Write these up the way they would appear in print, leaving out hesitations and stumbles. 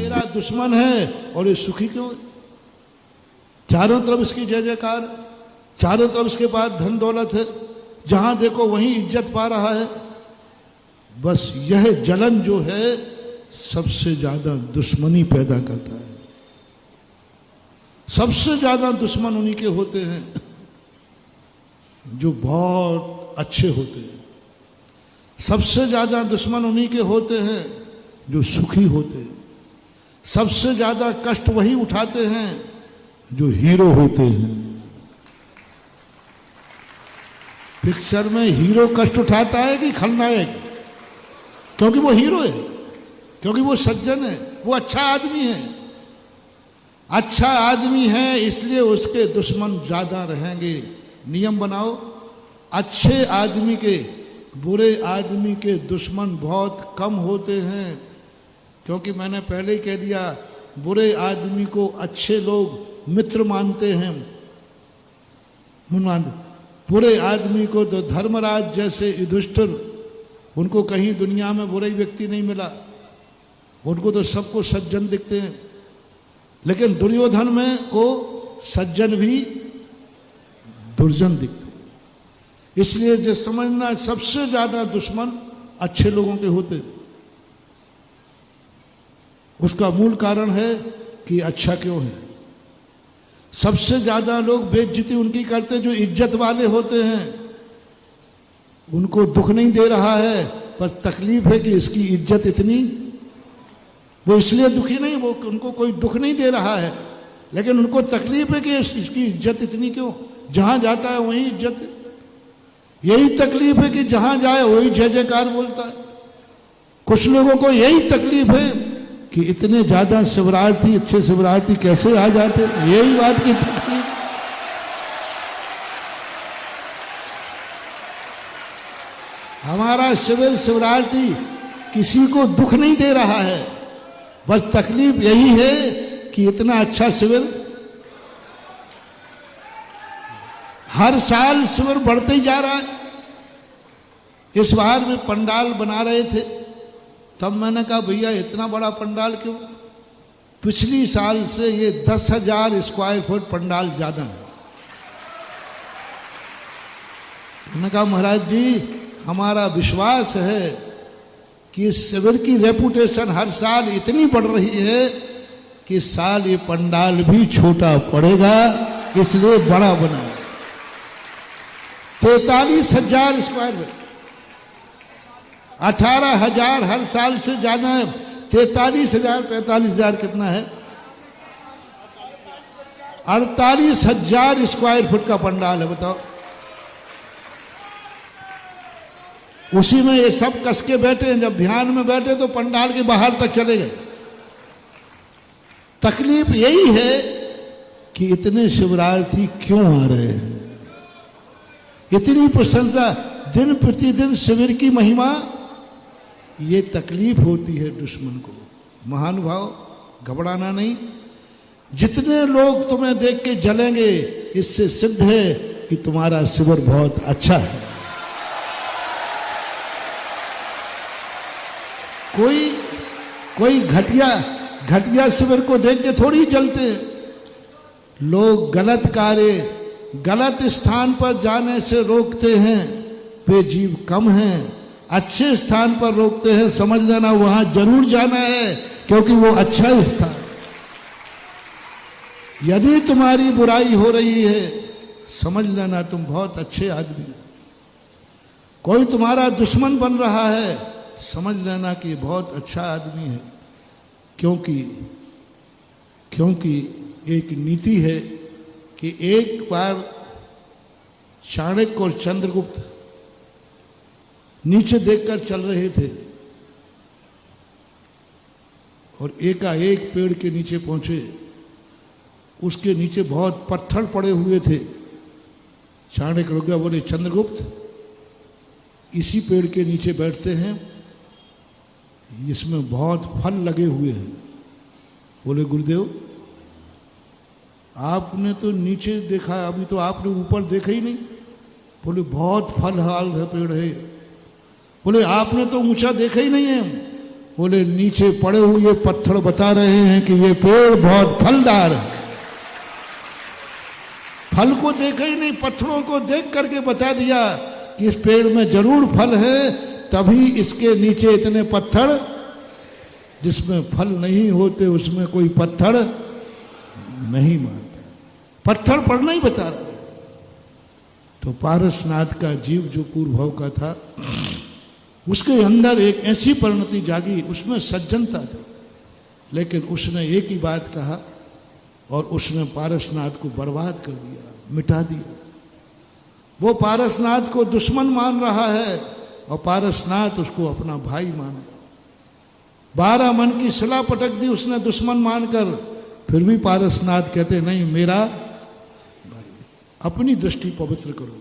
मेरा दुश्मन है और ये सुखी क्यों है? चारों तरफ इसकी जय जयकार, चारों तरफ इसके पास धन दौलत है, जहां देखो वहीं इज्जत पा रहा है। बस यह जलन जो है सबसे ज्यादा दुश्मनी पैदा करता है। सबसे ज्यादा दुश्मन उन्हीं के होते हैं जो बहुत अच्छे होते हैं। सबसे ज्यादा दुश्मन उन्हीं के होते हैं जो सुखी होते हैं। सबसे ज्यादा कष्ट वही उठाते हैं जो हीरो होते हैं। पिक्चर में हीरो कष्ट उठाता है कि खलनायक? क्योंकि वो हीरो है, क्योंकि वो सज्जन है, वो अच्छा आदमी है। अच्छा आदमी है इसलिए उसके दुश्मन ज्यादा रहेंगे। नियम बनाओ, अच्छे आदमी के बुरे आदमी के दुश्मन बहुत कम होते हैं। क्योंकि मैंने पहले ही कह दिया, बुरे आदमी को अच्छे लोग मित्र मानते हैं। बुरे आदमी को तो धर्मराज जैसे युधिष्ठिर, उनको कहीं दुनिया में बुरा व्यक्ति नहीं मिला, उनको तो सबको सज्जन दिखते हैं। लेकिन दुर्योधन में को सज्जन भी दुर्जन दिखते हैं। इसलिए जो समझना, सबसे ज्यादा दुश्मन अच्छे लोगों के होते हैं। उसका मूल कारण है कि अच्छा क्यों है। सबसे ज्यादा लोग बेइज्जती उनकी करते जो इज्जत वाले होते हैं। उनको दुख नहीं दे रहा है, पर तकलीफ है कि इसकी इज्जत इतनी, वो इसलिए दुखी नहीं, वो उनको कोई दुख नहीं दे रहा है, लेकिन उनको तकलीफ है कि इसकी इज्जत इतनी क्यों। जहां जाता है वहीं इज्जत है। यही तकलीफ है कि जहां जाए वही जय जयकार बोलता है। कुछ लोगों को यही तकलीफ है कि इतने ज्यादा शिवरार्थी, अच्छे शिवरार्थी कैसे आ जाते, यही बात की तकलीफ। हमारा शिविर शिवरार्थी किसी को दुख नहीं दे रहा है, बस तकलीफ यही है कि इतना अच्छा शिविर, हर साल शिविर बढ़ते ही जा रहा है। इस बार में पंडाल बना रहे थे, तब मैंने कहा भैया इतना बड़ा पंडाल क्यों? पिछली साल से ये 10,000 स्क्वायर फुट पंडाल ज्यादा है। मैंने कहा महाराज जी, हमारा विश्वास है कि इस शिविर की रेपुटेशन हर साल इतनी बढ़ रही है कि इस साल ये पंडाल भी छोटा पड़ेगा, इसलिए बड़ा बना। 43,000 स्क्वायर फुट, 18,000 हर साल से ज्यादा है। 43,000 45,000 कितना है? 48,000 स्क्वायर फुट का पंडाल है, बताओ। उसी में ये सब कस के बैठे हैं। जब ध्यान में बैठे तो पंडाल के बाहर तक चले गए। तकलीफ यही है कि इतने शिवरार्थी क्यों आ रहे हैं। इतनी प्रशंसा, दिन प्रतिदिन शिविर की महिमा, ये तकलीफ होती है दुश्मन को। महानुभाव, घबराना नहीं। जितने लोग तुम्हें देख के जलेंगे, इससे सिद्ध है कि तुम्हारा शिविर बहुत अच्छा है। कोई घटिया शिविर को देख के थोड़ी जलते हैं। लोग गलत कार्य, गलत स्थान पर जाने से रोकते हैं, वे जीव कम हैं। अच्छे स्थान पर रोकते हैं, समझ लेना वहां जरूर जाना है, क्योंकि वो अच्छा स्थान। यदि तुम्हारी बुराई हो रही है, समझ लेना तुम बहुत अच्छे आदमी हो। कोई तुम्हारा दुश्मन बन रहा है, समझ लेना कि बहुत अच्छा आदमी है। क्योंकि एक नीति है कि एक बार चाणक्य और चंद्रगुप्त नीचे देखकर चल रहे थे और एकाएक पेड़ के नीचे पहुंचे। उसके नीचे बहुत पत्थर पड़े हुए थे। चाणक्य रुक गया, बोले चंद्रगुप्त, इसी पेड़ के नीचे बैठते हैं, इसमें बहुत फल लगे हुए हैं। बोले गुरुदेव, आपने तो नीचे देखा, अभी तो आपने ऊपर देखा ही नहीं। बोले बहुत फलहाल है पेड़ है। बोले आपने तो ऊंचा देखा ही नहीं है। बोले नीचे पड़े हुए पत्थर बता रहे हैं कि ये पेड़ बहुत फलदार है। फल को देखा ही नहीं, पत्थरों को देख करके बता दिया कि इस पेड़ में जरूर फल है, तभी इसके नीचे इतने पत्थर, जिसमें फल नहीं होते उसमें कोई पत्थर नहीं मारता। पत्थर पड़ना ही बता रहा। तो पारसनाथ का जीव जो पूर्व भाव का था, उसके अंदर एक ऐसी परिणति जागी, उसमें सज्जनता थी, लेकिन उसने एक ही बात कहा और उसने पारसनाथ को बर्बाद कर दिया, मिटा दिया। वो पारसनाथ को दुश्मन मान रहा है और पारसनाथ उसको अपना भाई मान रहा। 12 मन की सलाह पटक दी उसने दुश्मन मानकर, फिर भी पारसनाथ कहते नहीं मेरा भाई, अपनी दृष्टि पवित्र करो।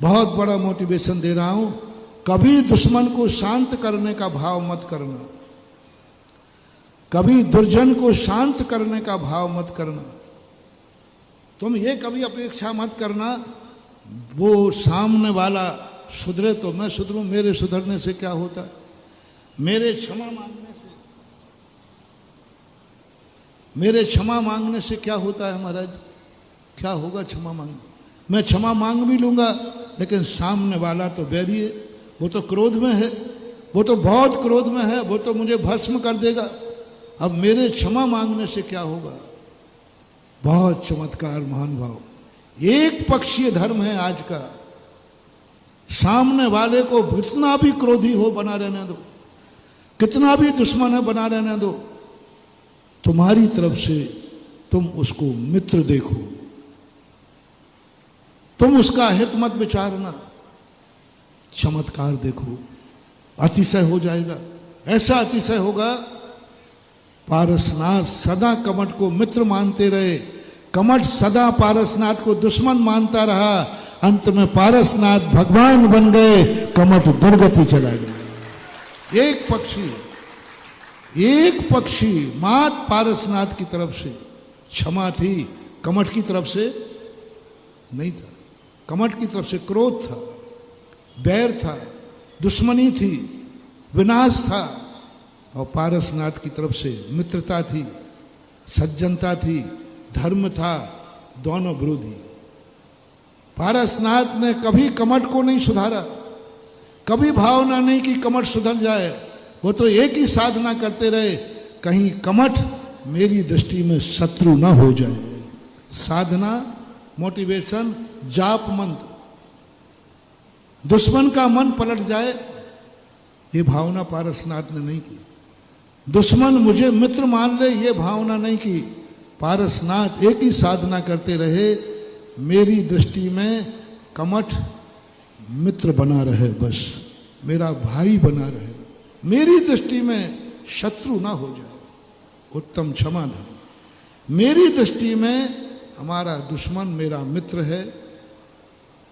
बहुत बड़ा मोटिवेशन दे रहा हूं, कभी दुश्मन को शांत करने का भाव मत करना, कभी दुर्जन को शांत करने का भाव मत करना। तुम ये कभी अपेक्षा मत करना वो सामने वाला सुधरे तो मैं सुधरूं, मेरे सुधरने से क्या होता है, मेरे क्षमा मांगने से क्या होता है महाराज, क्या होगा क्षमा मांगने? मैं क्षमा मांग भी लूंगा, लेकिन सामने वाला तो बैरी है, वो तो क्रोध में है, वो तो बहुत क्रोध में है, वो तो मुझे भस्म कर देगा। अब मेरे क्षमा मांगने से क्या होगा? बहुत चमत्कार महान भाव। एक पक्षीय धर्म है आज का। सामने वाले को कितना भी क्रोधी हो बना रहने दो, कितना भी दुश्मन है बना रहने दो, तुम्हारी तरफ से तुम उसको मित्र देखो, तुम उसका हित मत विचारना, चमत्कार देखो, अतिशय हो जाएगा। ऐसा अतिशय होगा, पारसनाथ सदा कमठ को मित्र मानते रहे, कमठ सदा पारसनाथ को दुश्मन मानता रहा, अंत में पारसनाथ भगवान बन गए, कमठ दुर्गति चला गया। एक पक्षी मात पारसनाथ की तरफ से क्षमा थी, कमठ की तरफ से नहीं था। कमठ की तरफ से क्रोध था, बैर था, दुश्मनी थी, विनाश था, और पारसनाथ की तरफ से मित्रता थी, सज्जनता थी, धर्म था, दोनों विरोधी। पारसनाथ ने कभी कमठ को नहीं सुधारा, कभी भावना नहीं कि कमठ सुधर जाए, वो तो एक ही साधना करते रहे, कहीं कमठ मेरी दृष्टि में शत्रु ना हो जाए। साधना, मोटिवेशन, जाप मंत्र, दुश्मन का मन पलट जाए, ये भावना पारसनाथ ने नहीं की। दुश्मन मुझे मित्र मान ले, ये भावना नहीं की। पारसनाथ एक ही साधना करते रहे, मेरी दृष्टि में कमठ मित्र बना रहे, बस मेरा भाई बना रहे, मेरी दृष्टि में शत्रु ना हो जाए। उत्तम क्षमा धर्म। मेरी दृष्टि में हमारा दुश्मन मेरा मित्र है,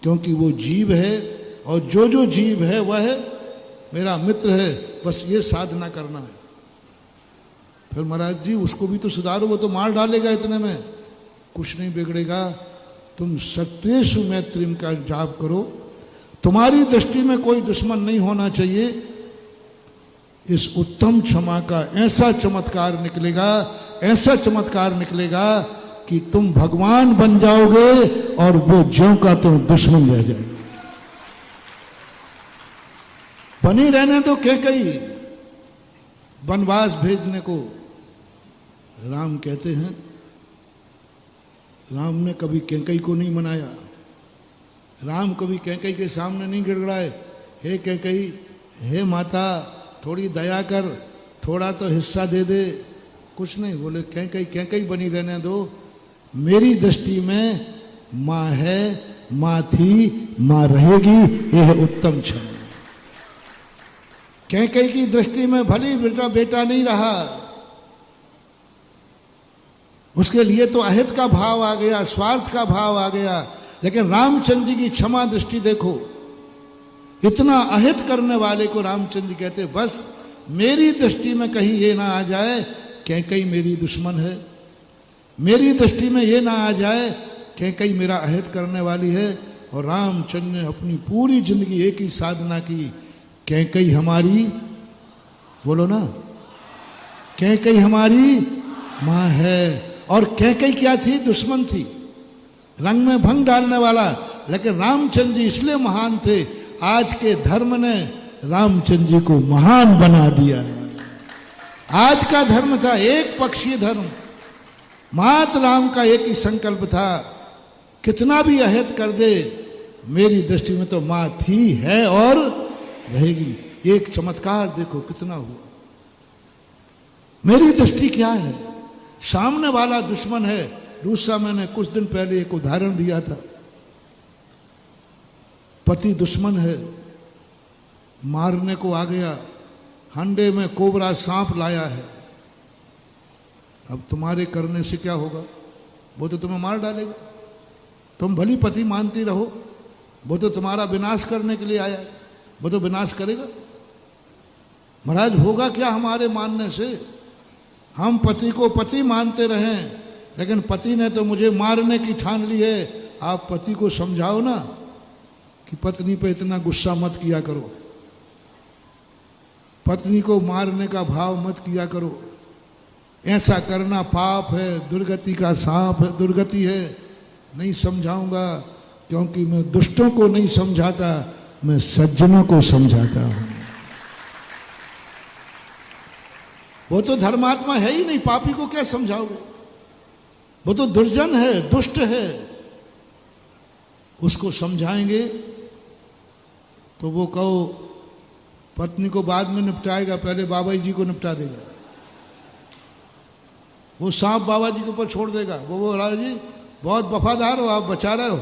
क्योंकि वो जीव है, और जो जीव है वह मेरा मित्र है, बस ये साधना करना है। फिर महाराज जी उसको भी तो सुधारो, वो तो मार डालेगा इतने में, कुछ नहीं बिगड़ेगा। तुम सत्येषु मैत्रीम का जाप करो, तुम्हारी दृष्टि में कोई दुश्मन नहीं होना चाहिए। इस उत्तम क्षमा का ऐसा चमत्कार निकलेगा, ऐसा चमत्कार निकलेगा कि तुम भगवान बन जाओगे और वो ज्यों का तो दुश्मन रह जाएगा। बनी रहने तो कैकेयी वनवास भेजने को राम कहते हैं, राम ने कभी कैकेयी को नहीं मनाया। राम कभी कैकेयी के सामने नहीं गिड़गड़ाए, हे कैकेयी, हे माता थोड़ी दया कर, थोड़ा तो हिस्सा दे दे, कुछ नहीं बोले। कैकेयी बनी रहने दो, मेरी दृष्टि में माँ है, माँ थी, माँ रहेगी, यह उत्तम क्षण। कैकेयी की दृष्टि में भली बेटा नहीं रहा, उसके लिए तो अहित का भाव आ गया, स्वार्थ का भाव आ गया। लेकिन रामचंद्र जी की क्षमा दृष्टि देखो, इतना अहित करने वाले को रामचंद्र जी कहते बस मेरी दृष्टि में कहीं ये ना आ जाए कैकेयी मेरी दुश्मन है, मेरी दृष्टि में ये ना आ जाए कैकेयी मेरा अहित करने वाली है। और रामचंद्र ने अपनी पूरी जिंदगी एक ही साधना की, कैकई हमारी, बोलो ना, कैकई हमारी मां है। और कैकई क्या थी? दुश्मन थी, रंग में भंग डालने वाला। लेकिन रामचंद्र जी इसलिए महान थे, आज के धर्म ने रामचंद्र जी को महान बना दिया है। आज का धर्म था एक पक्षीय धर्म, मात्र राम का एक ही संकल्प था, कितना भी अहित कर दे, मेरी दृष्टि में तो मां थी, है और रहेगी। एक चमत्कार देखो कितना हुआ। मेरी दृष्टि क्या है? सामने वाला दुश्मन है। दूसरा, मैंने कुछ दिन पहले एक उदाहरण दिया था, पति दुश्मन है, मारने को आ गया, हंडे में कोबरा सांप लाया है। अब तुम्हारे करने से क्या होगा? वो तो तुम्हें मार डालेगा। तुम भली पति मानती रहो, वो तो तुम्हारा विनाश करने के लिए आया है, वो तो विनाश करेगा। महाराज होगा क्या हमारे मानने से? हम पति को पति मानते रहें, लेकिन पति ने तो मुझे मारने की ठान ली है। आप पति को समझाओ ना कि पत्नी पे इतना गुस्सा मत किया करो, पत्नी को मारने का भाव मत किया करो, ऐसा करना पाप है, दुर्गति का सांप है, दुर्गति है। नहीं समझाऊंगा, क्योंकि मैं दुष्टों को नहीं समझाता, मैं सज्जनों को समझाता हूं। वो तो धर्मात्मा है ही नहीं, पापी को क्या समझाओगे? वो तो दुर्जन है, दुष्ट है। उसको समझाएंगे तो वो कहो पत्नी को बाद में निपटाएगा, पहले बाबा जी को निपटा देगा। वो सांप बाबा जी के ऊपर छोड़ देगा। वो राजा जी बहुत वफादार हो, आप बचा रहे हो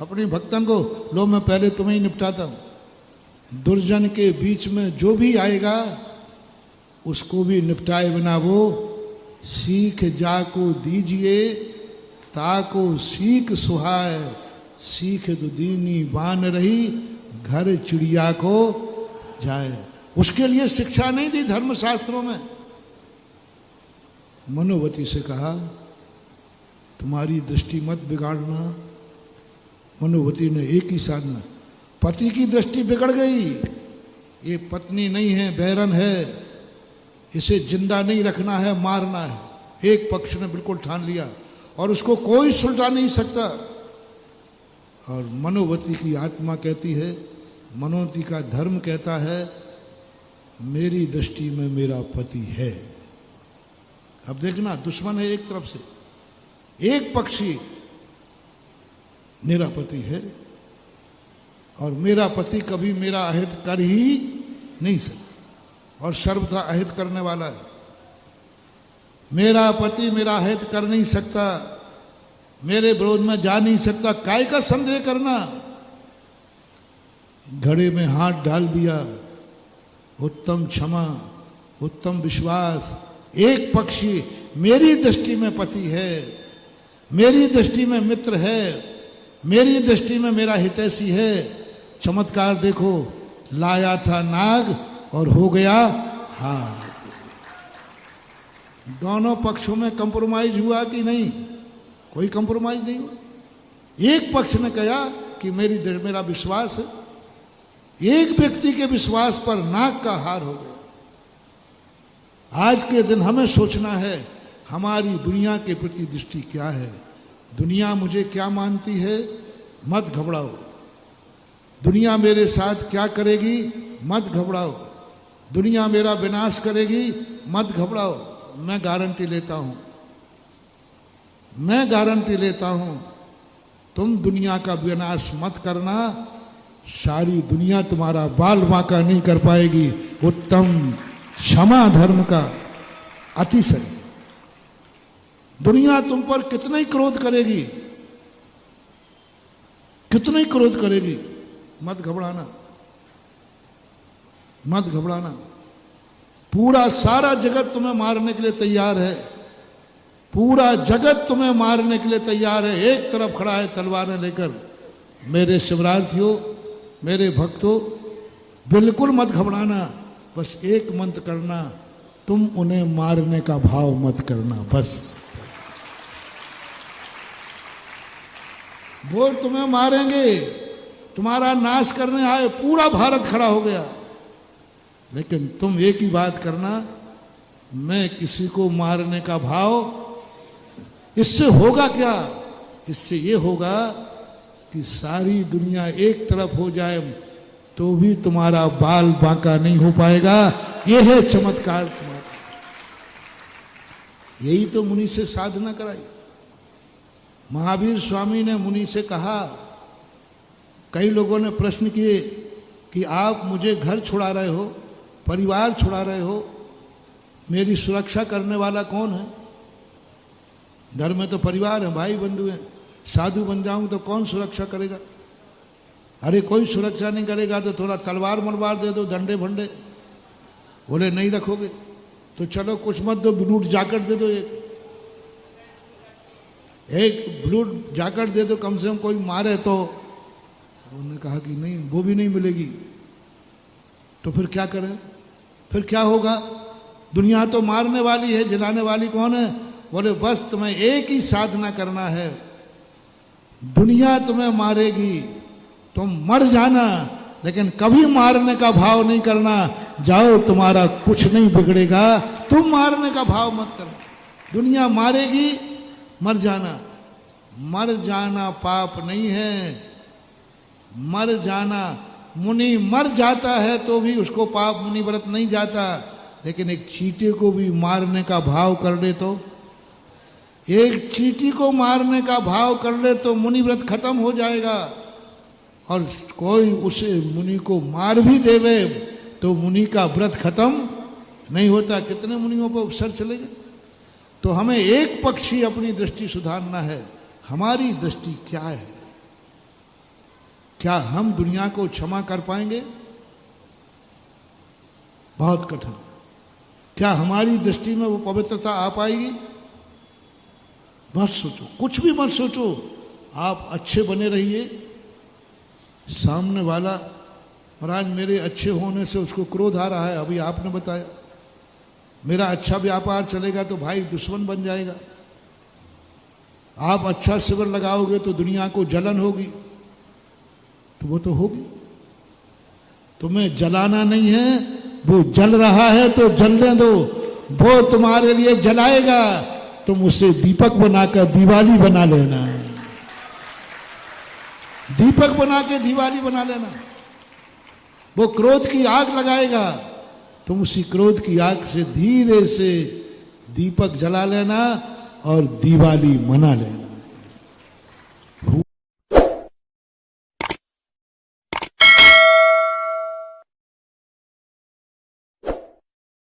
अपनी भक्तन को, लो मैं पहले तुम्हें ही निपटाता हूं। दुर्जन के बीच में जो भी आएगा उसको भी निपटाए बिना वो सीख जाको दीजिए, ताको सीख सुहाए, सीख दुदीनी बान रही, घर चिड़िया को जाए। उसके लिए शिक्षा नहीं दी धर्मशास्त्रों में। मनोवती से कहा तुम्हारी दृष्टि मत बिगाड़ना। मनोवती ने एक ही साधना, पति की दृष्टि बिगड़ गई, ये पत्नी नहीं है, बैरन है, इसे जिंदा नहीं रखना है, मारना है। एक पक्ष ने बिल्कुल ठान लिया और उसको कोई सुलझा नहीं सकता। और मनोवती की आत्मा कहती है, मनोवती का धर्म कहता है, मेरी दृष्टि में मेरा पति है। अब देखना, दुश्मन है एक तरफ से, एक पक्षी मेरा पति है, और मेरा पति कभी मेरा अहित कर ही नहीं सकता, और सर्वथा अहित करने वाला है। मेरा पति मेरा अहित कर नहीं सकता, मेरे विरोध में जा नहीं सकता। काय का संदेह करना? घड़े में हाथ डाल दिया। उत्तम क्षमा, उत्तम विश्वास। एक पक्षी मेरी दृष्टि में पति है, मेरी दृष्टि में मित्र है, मेरी दृष्टि में मेरा हितैषी है। चमत्कार देखो, लाया था नाग और हो गया हार। दोनों पक्षों में कंप्रोमाइज हुआ कि नहीं? कोई कंप्रोमाइज नहीं हुआ। एक पक्ष ने कहा कि मेरा विश्वास है, एक व्यक्ति के विश्वास पर नाग का हार हो गया। आज के दिन हमें सोचना है हमारी दुनिया के प्रति दृष्टि क्या है। दुनिया मुझे क्या मानती है? मत घबराओ। दुनिया मेरे साथ क्या करेगी? मत घबराओ। दुनिया मेरा विनाश करेगी? मत घबराओ। मैं गारंटी लेता हूं, मैं गारंटी लेता हूं, तुम दुनिया का विनाश मत करना, सारी दुनिया तुम्हारा बाल बांका नहीं कर पाएगी। उत्तम क्षमा धर्म का अतिशय। दुनिया तुम पर कितना ही क्रोध करेगी, कितना ही क्रोध करेगी, मत घबराना, मत घबराना। पूरा सारा जगत तुम्हें मारने के लिए तैयार है, पूरा जगत तुम्हें मारने के लिए तैयार है। एक तरफ खड़ा है तलवारें लेकर। मेरे शिवरार्थियों, मेरे भक्तों, बिल्कुल मत घबराना। बस एक मंत्र करना, तुम उन्हें मारने का भाव मत करना। बस वो तुम्हें मारेंगे, तुम्हारा नाश करने आए। पूरा भारत खड़ा हो गया, लेकिन तुम एक ही बात करना, मैं किसी को मारने का भाव, इससे होगा क्या? इससे ये होगा कि सारी दुनिया एक तरफ हो जाए तो भी तुम्हारा बाल बांका नहीं हो पाएगा। ये है चमत्कार तुम्हारा। यही तो मुनि से साधना कराई। महावीर स्वामी ने मुनि से कहा, कई लोगों ने प्रश्न किए कि आप मुझे घर छुड़ा रहे हो, परिवार छुड़ा रहे हो, मेरी सुरक्षा करने वाला कौन है? घर में तो परिवार है, भाई बंधु हैं। साधु बन जाऊं तो कौन सुरक्षा करेगा? अरे कोई सुरक्षा नहीं करेगा तो थोड़ा तलवार मलवार दे दो, डंडे भंडे। बोले नहीं रखोगे तो चलो कुछ मत दो, ब्लूट जैकेट दे दो, एक ब्लूट जैकेट दे दो, कम से कम कोई मारे तो। उन्होंने कहा कि नहीं, वो भी नहीं मिलेगी। तो फिर क्या करें? फिर क्या होगा? दुनिया तो मारने वाली है, जलाने वाली कौन है? बोले बस तुम्हें एक ही साधना करना है, दुनिया तुम्हें मारेगी, तुम मर जाना, लेकिन कभी मारने का भाव नहीं करना। जाओ, तुम्हारा कुछ नहीं बिगड़ेगा, तुम मारने का भाव मत करना। दुनिया मारेगी, मर जाना। मर जाना पाप नहीं है, मर जाना। मुनि मर जाता है तो भी उसको पाप मुनि व्रत नहीं जाता, लेकिन एक चींटी को भी मारने का भाव कर ले तो, एक चींटी को मारने का भाव कर ले तो मुनि व्रत खत्म हो जाएगा। और कोई उसे मुनि को मार भी देवे तो मुनि का व्रत खत्म नहीं होता। कितने मुनियों पर उपसर चलेगा? तो हमें एक पक्षी अपनी दृष्टि सुधारना है। हमारी दृष्टि क्या है? क्या हम दुनिया को क्षमा कर पाएंगे? बहुत कठिन। क्या हमारी दृष्टि में वो पवित्रता आ पाएगी? मत सोचो, कुछ भी मत सोचो, आप अच्छे बने रहिए। सामने वाला, महाराज मेरे अच्छे होने से उसको क्रोध आ रहा है, अभी आपने बताया। मेरा अच्छा व्यापार चलेगा तो भाई दुश्मन बन जाएगा। आप अच्छा शिविर लगाओगे तो दुनिया को जलन होगी, तो वो तो होगी। तुम्हें जलाना नहीं है, वो जल रहा है तो जलने दो, वो तुम्हारे लिए जलाएगा, तुम उसे दीपक बनाकर दिवाली बना लेना। दीपक बना के दिवाली बना लेना। वो क्रोध की आग लगाएगा, तुम उसी क्रोध की आग से धीरे से दीपक जला लेना और दिवाली मना लेना।